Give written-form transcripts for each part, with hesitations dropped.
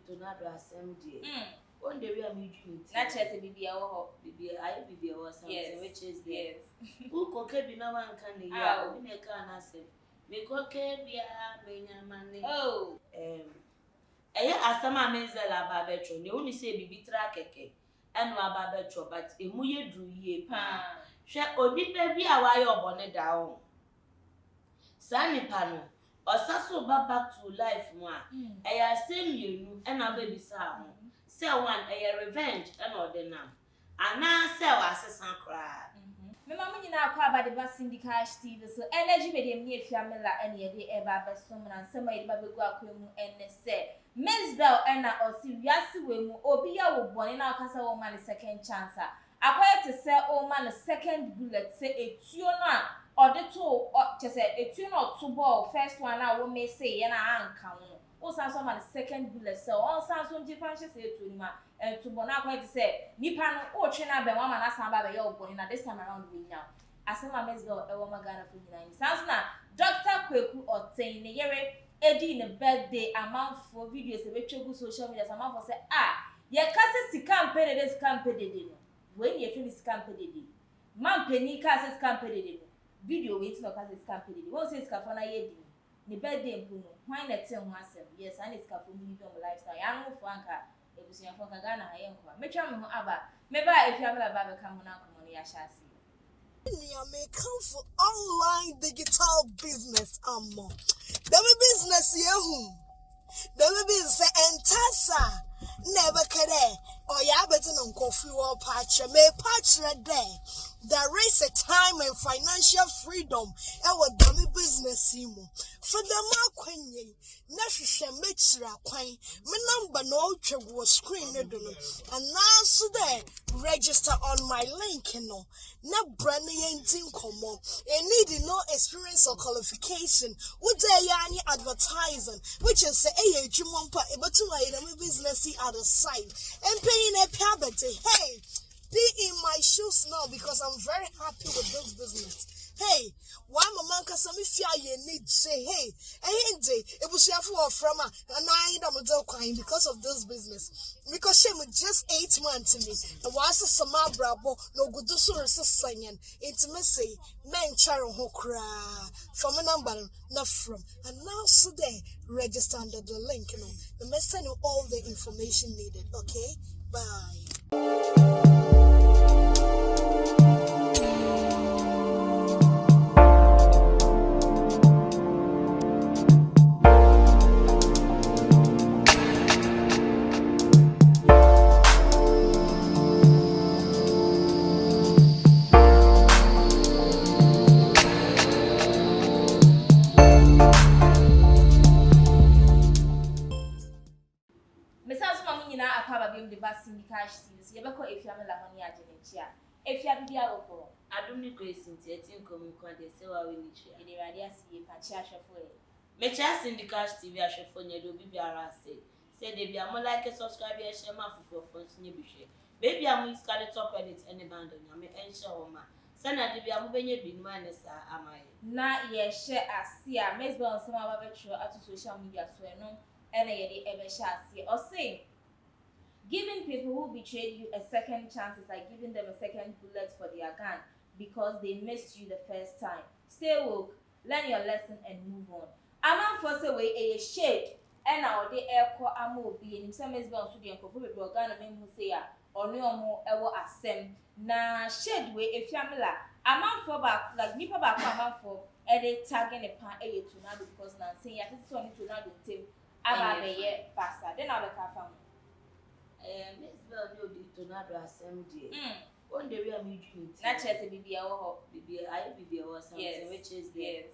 tornado assembly. On the real meeting, not just a BBA or something, which is yes. Who could be no one can the year, or in a can answer. Make okay, be a man. Oh, Asama Mzbel ababetro, you only say bibitra keke, and ababetro, but a muye drew ye pa. Share Odiii be a wire bonnet down. Sunny panel, or sasso back to life one. I same you and a baby sound. Sell one a revenge and order now. And now sell assassin cry. my mamma now call by the bus syndicate Steve, so energy made him near Fiamela and ye de eba besom and some way baby guakum and say, Mzbel and I or see Yasuemu or be our born in our castle woman a second chance. I quite to sell old man a second bullet, say a tuna or the two or just a tuna or two ball, first one I will may say, and I am count. Also, some man a second bullet, so all sounds on different say to him. And to Bona quite to say, Nipano or China, the woman as about your born at this time around we now. As some Mzbel, a woman Ghana for 9 sounds now. Dr. Kwaku Oteng, the year Odiii in a birthday amount for videos, the virtual social media, amount for say, your cousin campaign is campaign. When you finish campaign, man penny cousin's campaign. Video waiting no cousin's campaign. Won't say it's Cafana Yedi. The birthday, why not tell myself? Yes, and it's Cafu lifestyle. I know Franca. It was your Franca Ghana. I am quite. Make sure I'm Abba. Maybe if you have a Baba come on, I shall see. May come for online digital business. The business here. The business entasa. Never kere. Or ya better non coffee or patch. May patch there. There is a time and financial freedom. Our dummy business imo. For the marquin, Nasha Mitsra Quine, my number no was screen. And now so there, register on my link, not branding and team common, and needing no experience or qualification. Would there any advertising, which is a jumpa, but to my business at the site, and paying a poverty. Hey, be in my shoes now because I'm very happy with this business. Hey, why my man can some if you need say, hey, it was your from and I don't crying because of this business. Because she was just 8 months to me. And was a summer bravo, no good to singing. It's messy, men charo ho cry from a number, not from. And now today, register under the link, The mess send you all the information needed, okay? Bye. The bus syndicate series, you ever call if you have a money agency. If you have the alcohol, I don't need questions. I think I'm going to say, I will need you. in the radio, see a patch for it. Mecha syndicate TV a chef on your BBR say they be a more like a subscriber share my for phones in your bishe. Baby, I'm with Scarlet Top Credit any band on your ensure ma. Send a be a moving your bin minus am I? Not yet share as see a Mzbel on some of our virtual at social media so no any ever shall see or say. Giving people who betrayed you a second chance is like giving them a second bullet for their gun because they missed you the first time. Stay woke, learn your lesson, and move on. I'm not forced away a shade, and our day airport amo be in some Mzbel to the uncle who will organ who say or no more ever assem. Na shade way if yamla. I'm not for back like nipper back for a tagging a pan a tornado because now saying I just want to not do I'm a year pastor. Then I'll come. Mzbel no di tornado assembly. On the real meeting, not just a BBA or BBA or something, which is yes.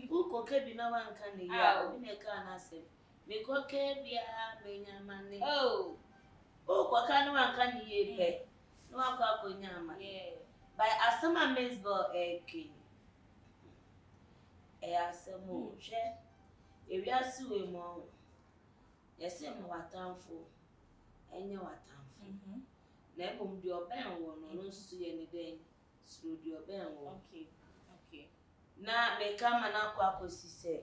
Who could be no one can the year, or in a can answer. Make okay be a man. Oh, Kwaka no one can ye pay. No one Kwaku nyama. By Asama Mzbel a king. A asamo, share. If you are suing more, yes, I'm what time for. And you are time. Never do your band one, no see any day. Through your band. Okay. Now, may come and Kwaku say,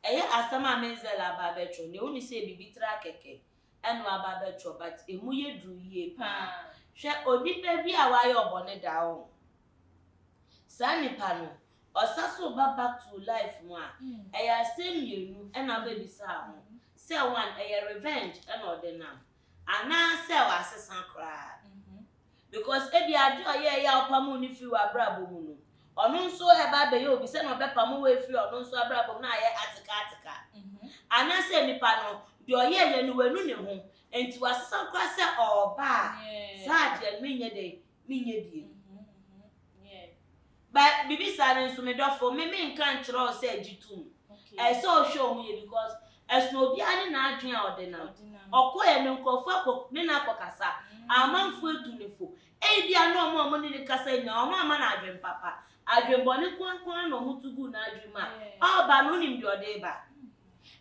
eye asama Mzbel aba betro ne woni se bibitra keke eno aba betro but emu ye dru ye pa hwe odipa bi a wa ye obone da o sa nipa no osaso ba back to life mo a eye asem yenu ena ba bisa ho se one eye revenge ena odena ana se wa sesan kra because ebi adu oye ya opamu ni fi wa brabo mu no onu nso eba be ye obi se no bepa mu we fi onu nso abrabo na ye atika ana se nipa no de oye ye no wanu ne ho enti wasesa kwa se oba sa de menye die but bibi sa ne nso me dofo me nkan kire se agitum so show mu ye because as no obi ani na adwen a odena okoye ne nkofo akọ ne na akọkasa amanfo etunefo bia no mo ni kasa nya o ma na adwen papa adwen boni kwankwan no mutugu na adwuma oba no nim de odeba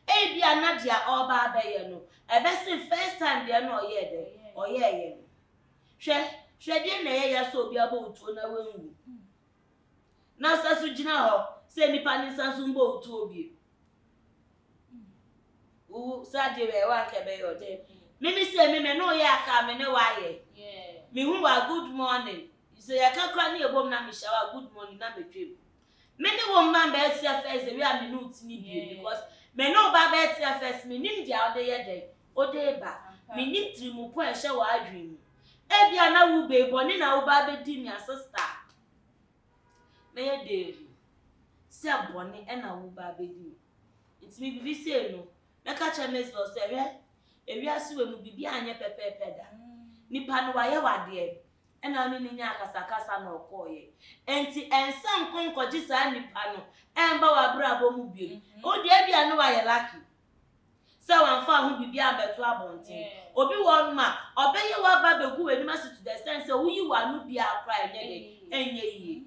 bia na dia oba abaye no ebese first time dia no oye hwe de na ye ya so obi aba otuo na wanwu na sasu gina ho se nipa ni sasu mbo otuo obi sa de we wa ke be yo de mimi se me no ye aka me ne wa ye me hu wa good morning so ya ka kwa ni ebom na me shawa good morning na betwem me ne wo mba be sia first we am no tini bi because me no ba be sia first me nim dia ode ye de ode ba me nim trimu po e hye wa adwin bia na wo be boni na wo ba be di mi sister me ye de se boni e na wo ba be di it me bi se no me ka cha Mzbel se we ewiase we mu bibi anye pepepe da nipa no waye wade e na me nya akasakasa na okoye enti ensam konkoji sa nipa no emba wa brabo mu biem o de bia no waye lucky se wanfa ho bibi abeto abonten obi won ma obeye wa ba begu we nima to the sense se wuyi wa no bia akra enye yi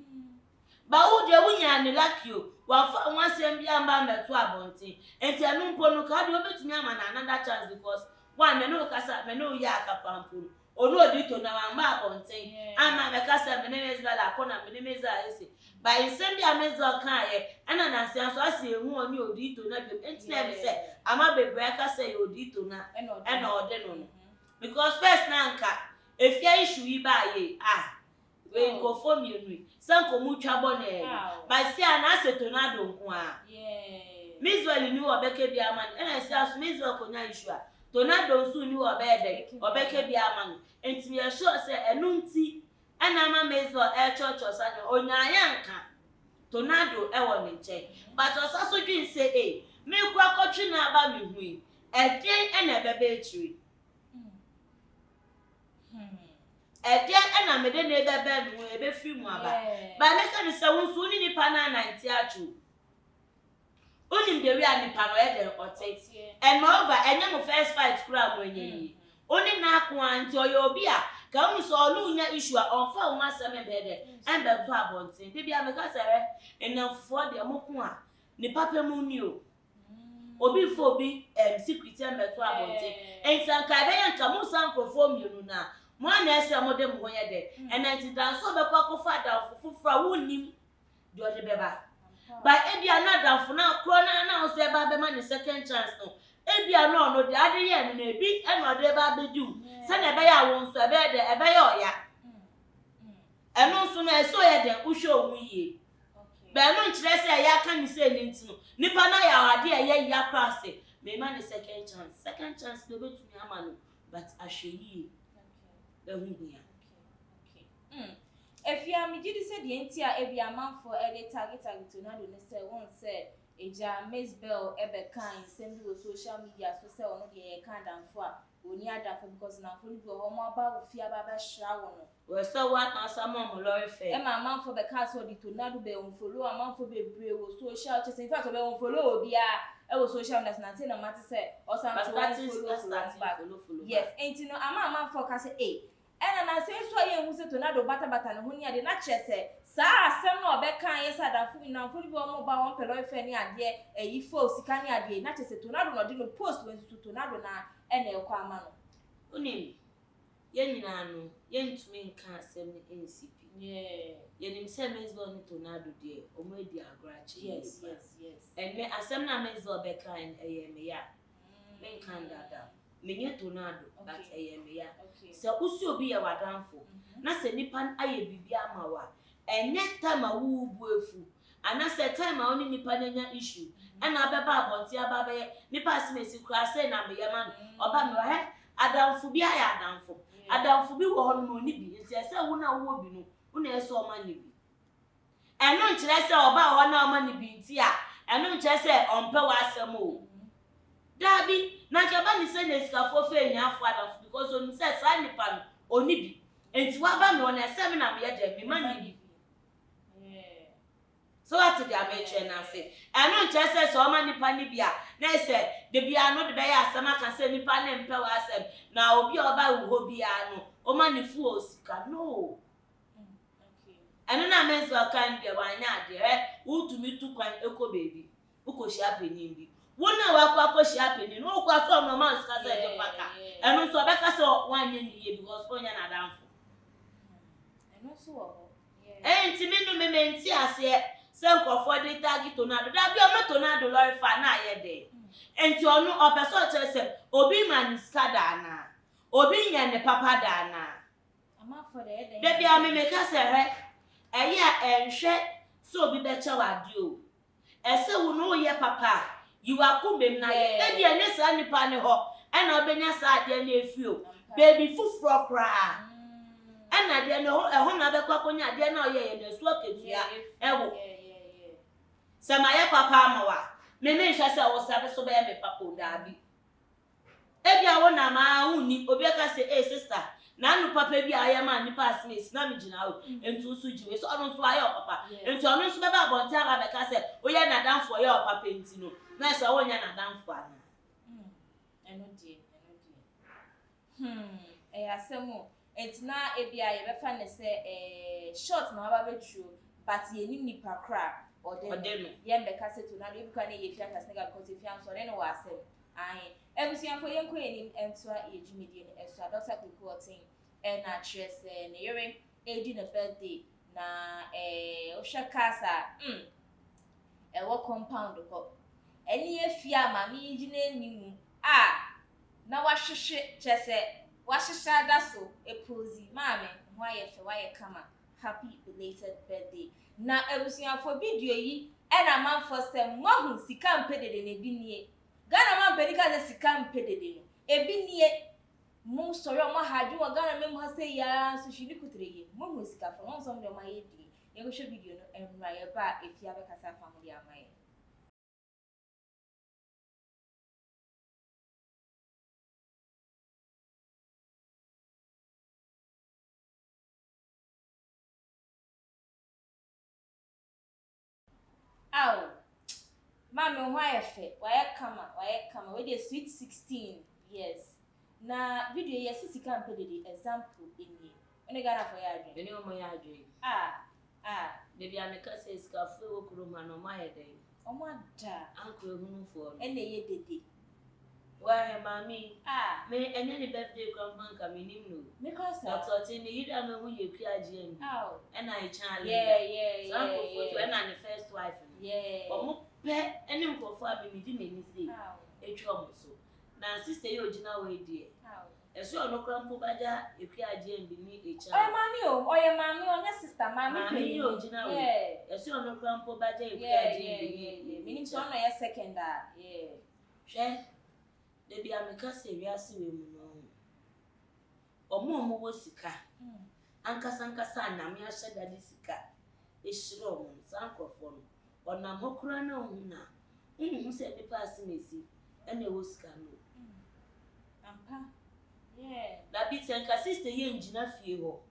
ba wo de wunya ne lucky o wanfa wansem bia mba abeto abonten enti anu mpo no ka de obetumi ama na another chance because one me no kasa me no ya akapampu onu odito na wamba abonten ama me kasa me ne Mzbel akona me ne Mzbel ese ba insem bia Mzbel kan ye ana na nsia so ase ehu oni odito na bi enti na be se ama bebre kasa ye odito na ena ode no because first na nka efia issue yi ba ye we go for me nu sanko mu twabo na e ba si ana se tornado nko a Mzbel ni obeke bia man ena si aso Mzbel konya issue a tornado nso ni obeke bia man enti me sure se enu nti ana ma Mzbel church osanya onyanya nka tornado e wo ne nche but osaso dwin se me kwa kotwe na aba me hui den ena bebe etri den ena me de na bebe mu ebe fi mu aba ba me ka ni se wonso ni nipa na 90 achu onim de wi anipa no e de Oteng and moreover enye mo first fight kura mo enyi oni na ako anti oyo obi a ka mu so olu nya issue a onfa wo maseme be de en be to abonten de bia me ka sere enamfo de mo ko a ni papa mu ni o obi fo obi secret en be to abonten en san ka be yan ka mu san krofo mienu na mo na ese mo de mo ho ye de en anti dan so be kwa ko fa da fufura wonim de ode be ba by ebia na danfo na kro na so e ba be ma ni second chance no ebia no de ade ye no na ebi e no de ba be du se na be ya won so e be de e be ya oya eno so na eso ye de uhwe owu ye be no nkire se ya ka ni se ni ntino nipa na ya ade ye ya class me ma ni second chance be betumi ama no but ahweyi be hu ya Afia mi gidi se de enti a ebi amanfo ele target tornado ne se won se eja Mzbel ebe kan send wo social media so se ono de ye kan danfo a oni adafo because na fo ni bi ho mo aba wo fia ba shra wo no we so what na some mo lori fe e ma amanfo be ka so di tornado be on follow amanfo be bre wo social chese in fact be on follow obi a e wo social media na say na mate se o san follow yes enti no amanfo ka se ena na say so ye hu se tornado bata no ho ni ade na chese sa asem no obekan yes adafo mi na fo bi o mo ba won pelo ife ni ade eyi fo sika ni ade na chese tornado no di no post when to tornado na ena e kwa ama no onim ye nyina no ye ntumi nka asem ni NCP Yeah. Yenim say Mzbel ni tornado de omo edi agrachi. Yes. And me asem na Mzbel be kan me ya. Men kan dada. Menye tornado but me ya. Se usi obi ye wadanfo. Na se nipa aye bibi ama wa. Enye time a wo bu efu. Ana se time a oni nipa nya issue. Ena beba abonti aba be nipa asimesi kura say na me yema oba me he adamfo bi aya adamfo. Adamfo bi wo hono ni bi. Nti se wo na wo bi no. Una eso oma ni bi. Eno nkyere se oba ho na oma ni bi nti a eno nkyere se ompe wa asem o. Dabi na keba ni se na esikafo fe nya afo adamfo because oni se sa nipa no oni bi. Enti wa ba me ona se me na me ye je me ma ni bi. So what the ameche na say eno nkyere se so oma nipa ni bia na se de bia no de be ya asema ka se nipa na mpe wa asem na obi oba wo bia no oma ni fu osika no. Eno na Mzbel kan bia wanya ade utumi tu kwan eko baby ukoshi apenin bi wona wa kwa koshi apenin no kwa so no man ska se de faka eno so be ka so wanya ni ye because onya na danfo eno so wo enti menu mementi ase se nkofo de tagi tornado da bia o tornado lori fa na ye de enti onu opeso chere se obi man ska da na obi nya ne papa da na ama for de de bia me ka se he eya enhwe so obi be che wade o ese wo no ye papa yiwa kumbem na ye e bia ne sa nipa ne ho e na obenya sa ade na efi o baby fufuro kra e na de ne ho e ho na be kwa konya ade na oye ye na su oketua e wo se ma ye papa amawa me hwe se wo sa be so be me papa o da bi e bia wo na ma uni obi ka se sister na anu papa bi aye ma nipa asmes na me gina o entu su jiwe so onu so aye papa entu onu so be ba bonti aba be ka se oye na danfo ye papa enti no na se wonya na danfo ana eno die asemo entina e bia ye be fa ne se short na aba betru but ye ni nipa kra odeno ye be ka se to na ye bi ka na ye fia ka snega because if you so no wa asem ahe ebusianfo yenko yenim entwa yejumedie no eso Dr. Kwaku Oteng na chese ne yere edi na birthday na ohwe kasa wo compound ko eni efia ma mi gina enimu na wahwehwe chese wahwehwe da so epozi maame ho ayefe waye kama happy belated birthday na ebusianfo video yi na manfo sem mahu sika mpedede na bi nie Ghana man pedika ze sika mpedede no ebi nie mo soro mo haju wa Ghana mem ha se ya so shiri kutreye mo sika fo won som de ma yedi ye go show video no enra ye ba efia be kasa fa mo di amaye aw Mama ho ayefe waye kama we dey sweet 16 years na video yes sika mpedede example eni ene Ghana for ya adwen eni omo ya adwen de bia me ka se ska fu okuro ma no ma ye de omo ada anko ehunu fo ene ye dede wa he mami me enye ni birthday kwa manka minim no me ka sa Dr. Tini yida me hu ye kwi aje ni ena e chan yeah sanko photo ena ni first wife omo pe eni nkofo abi mi di meni say etwa omo so na sister ye ogina we die eso ono krampo baja ekwi aje mbi ni echa oye mami onya sister mami ye ogina we eso ono krampo baja ekwi aje mbi ni mini so no ye second hwe de bia me ka se wiase we mu no omo wo sika ankasa na me ahye dade sika ehire omo sankofo no ona mokura na ohuna se de pass mesi ene wo sika no ampa la bitenka sister ye njina fie ho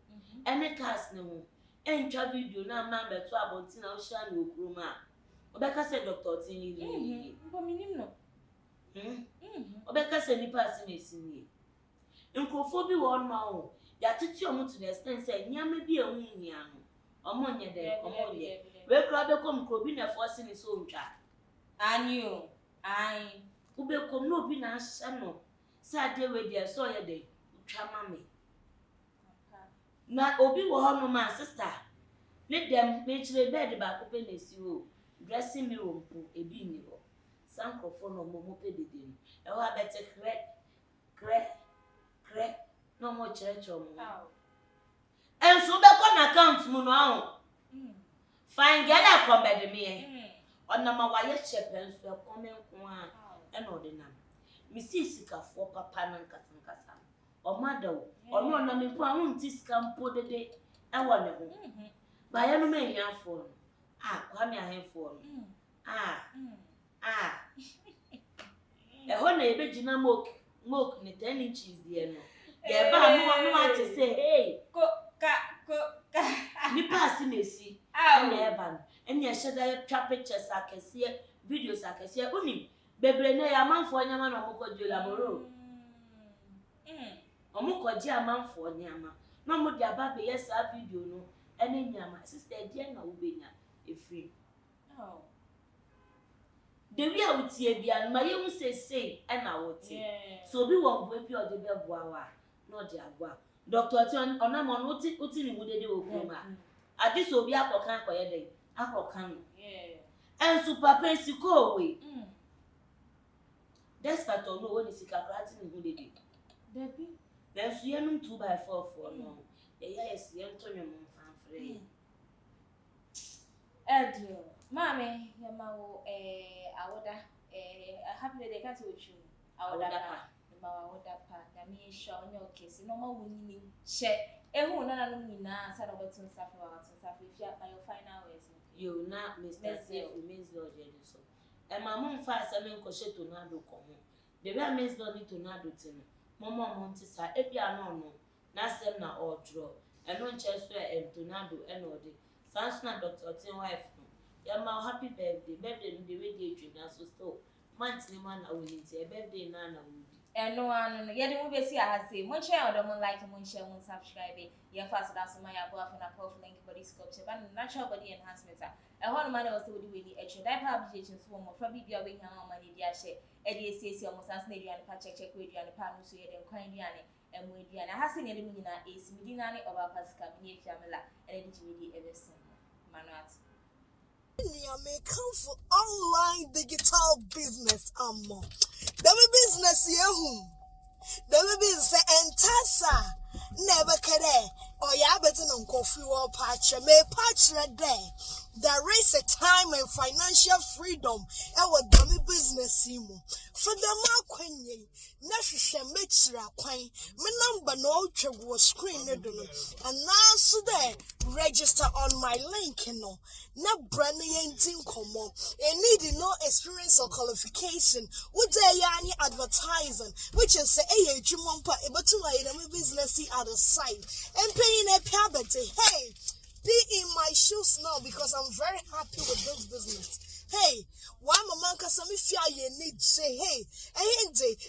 ene cast ne ho entwa video na ma beto abonti na o sha na okuroma obeka se Dr. Oteng ni mbo minim no obeka se ni pass mesi ni nkofo bi wo ma ho ya titi omo to the extent say nyama bi ehun nia no omo nye de omo ye we kra be kom ko bi na force ni so ntwa anyo ai ube kom no bi na ahya no sa de we de so ye de twa mame na obi wo ho no ma sister ne dem me chire bed ba ko pe na si o dressing mirror mpo ebi ni ho sankrofo no mo pe dedem e ho abete kre no mo chire mo enso be ko na account mu no ahụ fine get a come bed me ona ma wa ye chepe enso e come nko a e no de na mi si sikafo papa na nkasa o madaw ono na me po ahụ nti skampo dede e wo ne ho ba ya no me hiafo no kwa me ahefo no e ho na ebe gina moke ne 10 inches die no ye ba no ati say hey ko ni pass na si na eba no enya hyeda twa pictures akese videos akese unim bebre na ya manfo nyama na mokojo laboro omukoji amanfo nyama na mo dia ba be yesa video no ene nyama sister die na wo benya efri the way I would see bia ma ye hu say na wote so bi won bo bi ode be boa wa no de agwa doctor ti ona mo no uti ni mudede wo kuma ade so bi akokan koye den akokan en super pensiko we despite no woni sika krati ni mudede debi then so yenum 2x4 for no yes yen tonyo mo fanfre Edio mame yamawo awoda happy birthday can't with you awoda pa awoda pa na me sure onye okesi no ma woni she ehu na no nyina sa no betun safi wa betun safi if your final words you na Mr. Mzbel jeli so e ma mo mfa asem nkoshe tornado komo de be Mzbel ni tornado tin momo monti sa e bia no na asem na odro eno nche so tornado eno de Sansuna Dr. Oteng wife no yama happy birthday no the way dey twina so still month ni man na woni ti birthday na wodi eno anu no ye de mo be si ahase mo share odo mo like mo share mo subscribe ye fast that so my abo afuna powerful link body sculpture but natural body enhancement e ho no man was we ni e try diaper application so mo fra bibia we nya ma ni dia share e dey esi o mo sans na eduane pa check we eduane pa no so ye den kwan eduane emo eduane ahase ne de mo nyina esi mi dinane oba pasika mi efia mela e de jimedi everson Manat. May come for online digital business. The business you the business entasa never kere or ya better non coffee or patch may patch there. There is a time and financial freedom our dummy business for the marquin Nasha Mitra Quine, my number no was screen and now so there register on my link na branding and common and needing no experience or qualification would there any advertising which is a jumpa but to my business at the site and paying a payment. Hey, be in my shoes now because I'm very happy with this business. Hey, why my man can some if you need say hey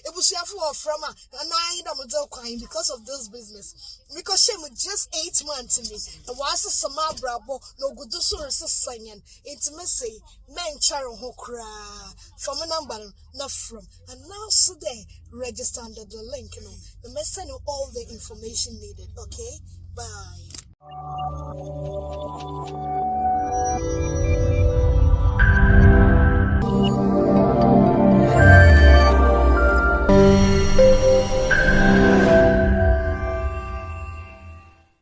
it was your for from and I am crying because of this business. Because she was just 8 months to me. And was a sama brabo no good do so singing intimacy men charo ho cry from a number not from and now so they register under the link the message all the information needed. Okay, bye.